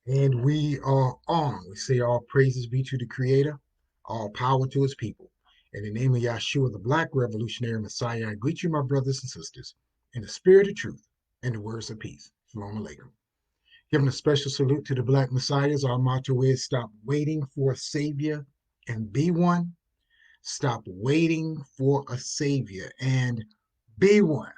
And we are on. We say all praises be to the Creator, all power to His people. In the name of Yahshua, the Black Revolutionary Messiah, I greet you, my brothers and sisters, in the spirit of truth and the words of peace. Shalom Aleichem. Giving a special salute to the Black Messiahs. Our motto is stop waiting for a Savior and be one. Stop waiting for a Savior and be one.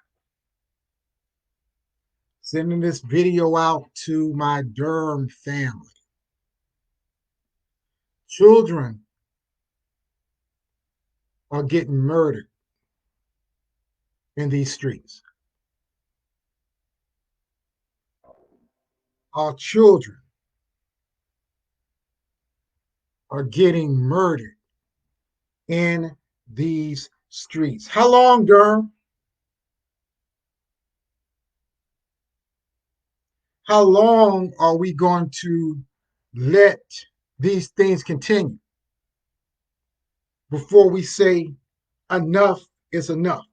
Sending this video out to my Durham family. Children are getting murdered in these streets. Our children are getting murdered in these streets. How long, Durham? How long are we going to let these things continue before we say enough is enough?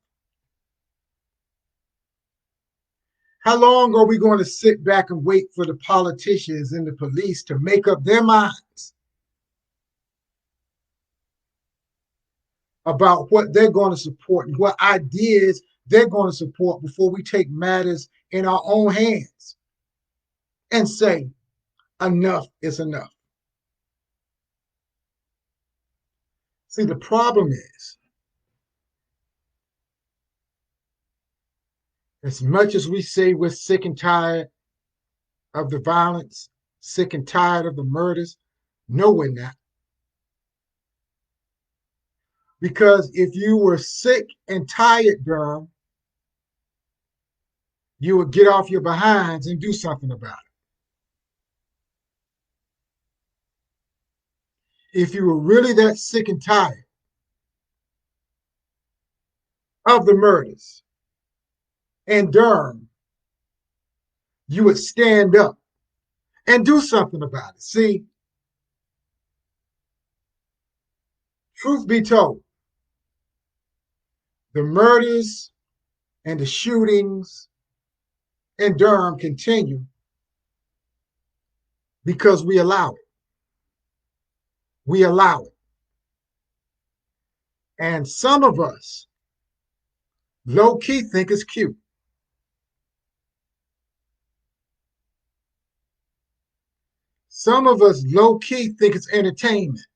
How long are we going to sit back and wait for the politicians and the police to make up their minds about what they're going to support and what ideas they're going to support before we take matters in our own hands and say enough is enough? See, the problem is, as much as we say we're sick and tired of the violence, sick and tired of the murders, no, we're not. Because if you were sick and tired, Durham, you would get off your behinds and do something about it. If you were really that sick and tired of the murders in Durham, you would stand up and do something about it. See, truth be told, the murders and the shootings in Durham continue because we allow it. We allow it. And some of us low key think it's cute. Some of us low key think it's entertainment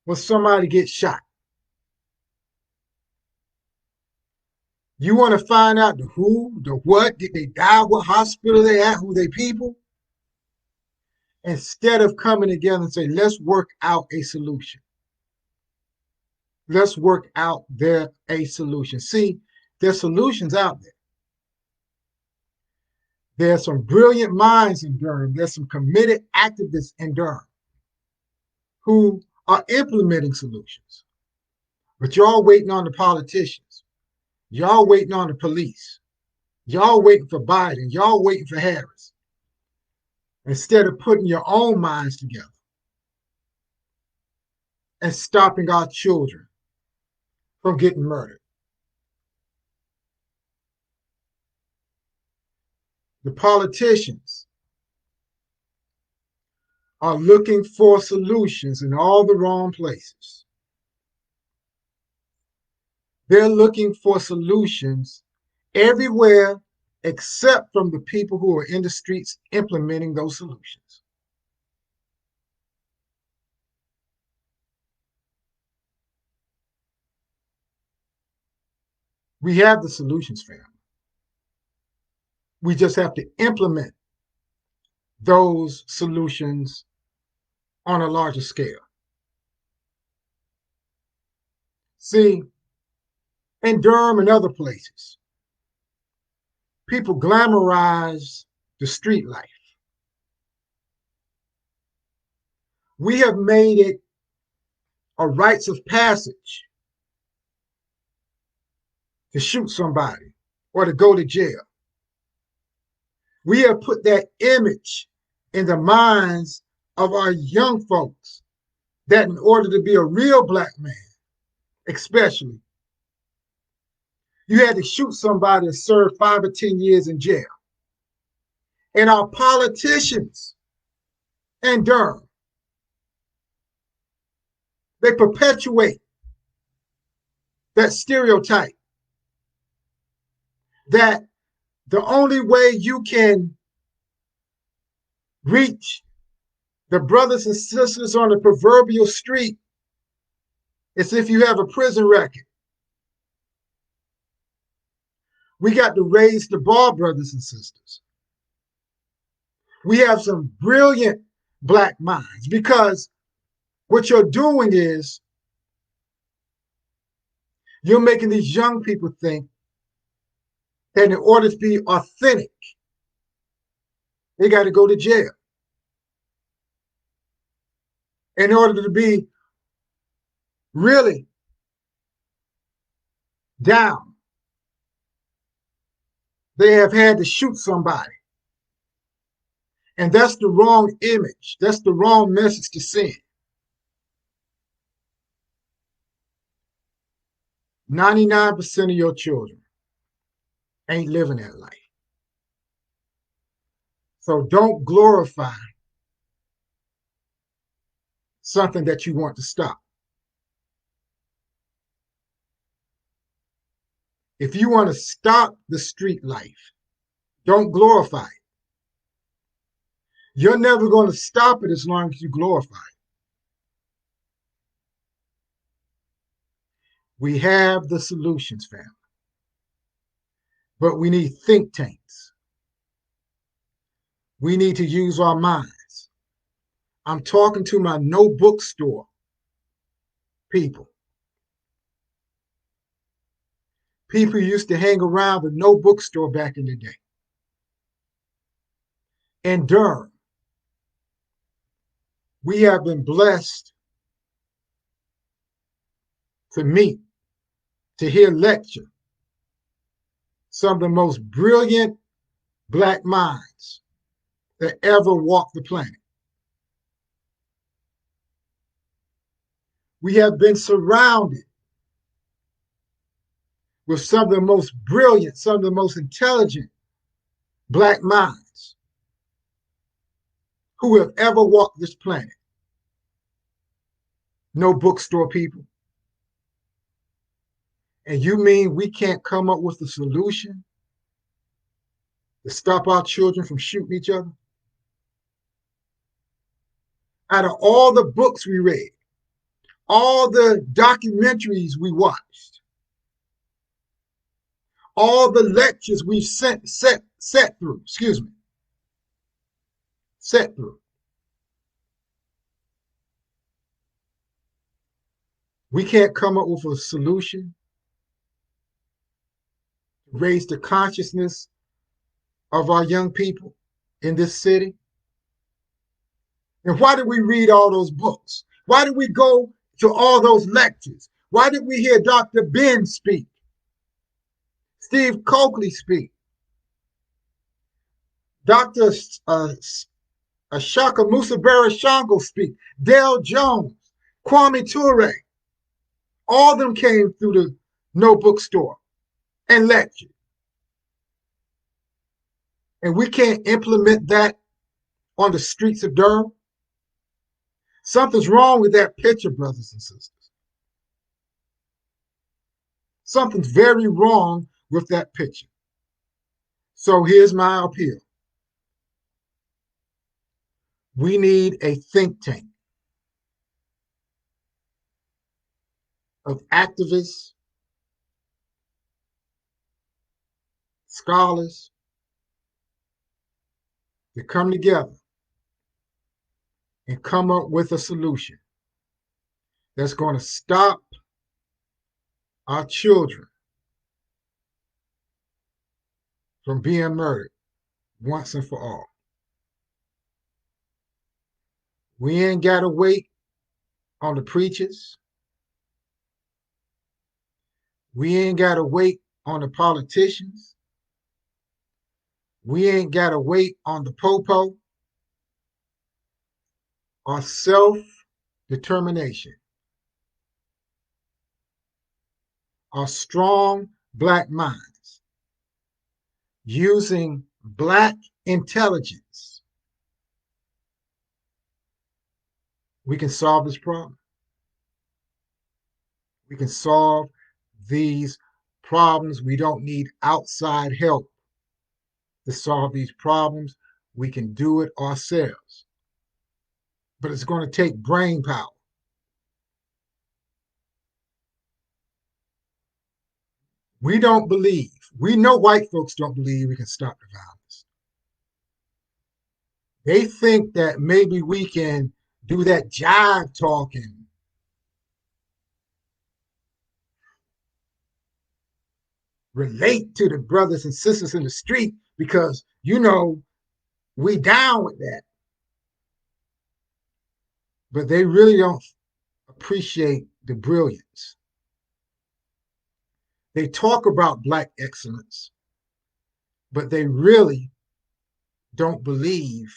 when somebody gets shot. You want to find out the who, the what, did they die, what hospital they at, who they people? Instead of coming together and say, let's work out a solution. Let's work out a solution. See, there's solutions out there. There's some brilliant minds in Durham. There's some committed activists in Durham who are implementing solutions. But y'all waiting on the politicians. Y'all waiting on the police. Y'all waiting for Biden. Y'all waiting for Harris. Instead of putting your own minds together and stopping our children from getting murdered. The politicians are looking for solutions in all the wrong places. They're looking for solutions everywhere except from the people who are in the streets implementing those solutions. We have the solutions, family. We just have to implement those solutions on a larger scale. See, in Durham and other places, people glamorize the street life. We have made it a rites of passage to shoot somebody or to go to jail. We have put that image in the minds of our young folks that in order to be a real black man, especially, you had to shoot somebody and serve 5 or 10 years in jail. And our politicians in Durham, they perpetuate that stereotype that the only way you can reach the brothers and sisters on the proverbial street is if you have a prison record. We got to raise the bar, brothers and sisters. We have some brilliant black minds, because what you're doing is you're making these young people think that in order to be authentic, they got to go to jail. In order to be really down, they have had to shoot somebody. And that's the wrong image. That's the wrong message to send. 99% of your children ain't living that life. So don't glorify something that you want to stop. If you want to stop the street life, don't glorify it. You're never going to stop it as long as you glorify it. We have the solutions, family, but we need think tanks. We need to use our minds. I'm talking to my no bookstore people. People used to hang around the no bookstore back in the day. In Durham, we have been blessed to meet, to hear lecture some of the most brilliant black minds that ever walked the planet. We have been surrounded with some of the most brilliant, some of the most intelligent black minds who have ever walked this planet. No bookstore people. And you mean we can't come up with a solution to stop our children from shooting each other? Out of all the books we read, all the documentaries we watched, all the lectures we've set through, we can't come up with a solution to raise the consciousness of our young people in this city. And why did we read all those books? Why did we go to all those lectures? Why did we hear Dr. Ben speak? Steve Coakley speak? Dr. Ashaka Musa Barashango speak? Dale Jones, Kwame Ture, all of them came through the no bookstore and lectured. And we can't implement that on the streets of Durham? Something's wrong with that picture, brothers and sisters. Something's very wrong with that picture. So here's my appeal. We need a think tank of activists, scholars, to come together and come up with a solution that's going to stop our children from being murdered once and for all. We ain't got to wait on the preachers. We ain't got to wait on the politicians. We ain't got to wait on the popo. Our self-determination, our strong black minds, using Black intelligence, we can solve this problem. We can solve these problems. We don't need outside help to solve these problems. We can do it ourselves. But it's going to take brain power. We don't believe, we know white folks don't believe we can stop the violence. They think that maybe we can do that jive talking, relate to the brothers and sisters in the street because, we down with that. But they really don't appreciate the brilliance. They talk about Black excellence, but they really don't believe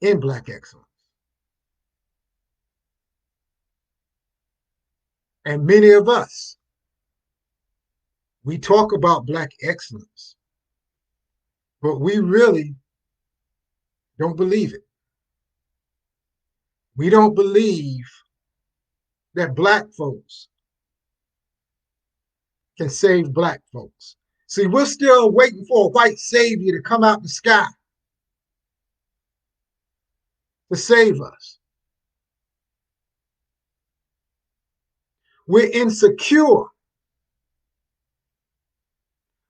in Black excellence. And many of us, we talk about Black excellence, but we really don't believe it. We don't believe that Black folks can save Black folks. See, we're still waiting for a white savior to come out the sky to save us. We're insecure.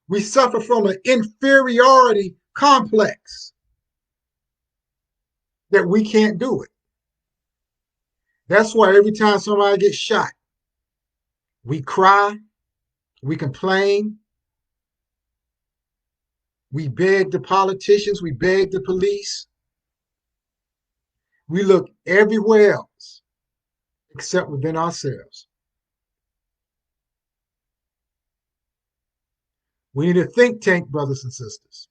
We suffer from an inferiority complex that we can't do it. That's why every time somebody gets shot, we cry, we complain, we beg the politicians, we beg the police. We look everywhere else except within ourselves. We need a think tank, brothers and sisters.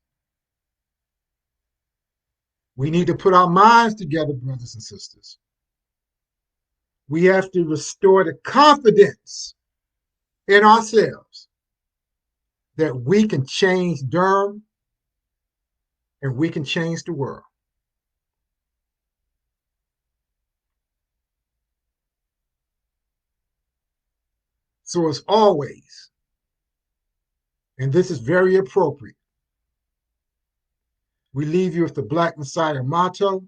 We need to put our minds together, brothers and sisters. We have to restore the confidence in ourselves that we can change Durham and we can change the world. So as always, and this is very appropriate, we leave you with the Black Messiah motto: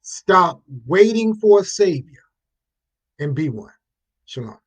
stop waiting for a savior and be one. Shalom.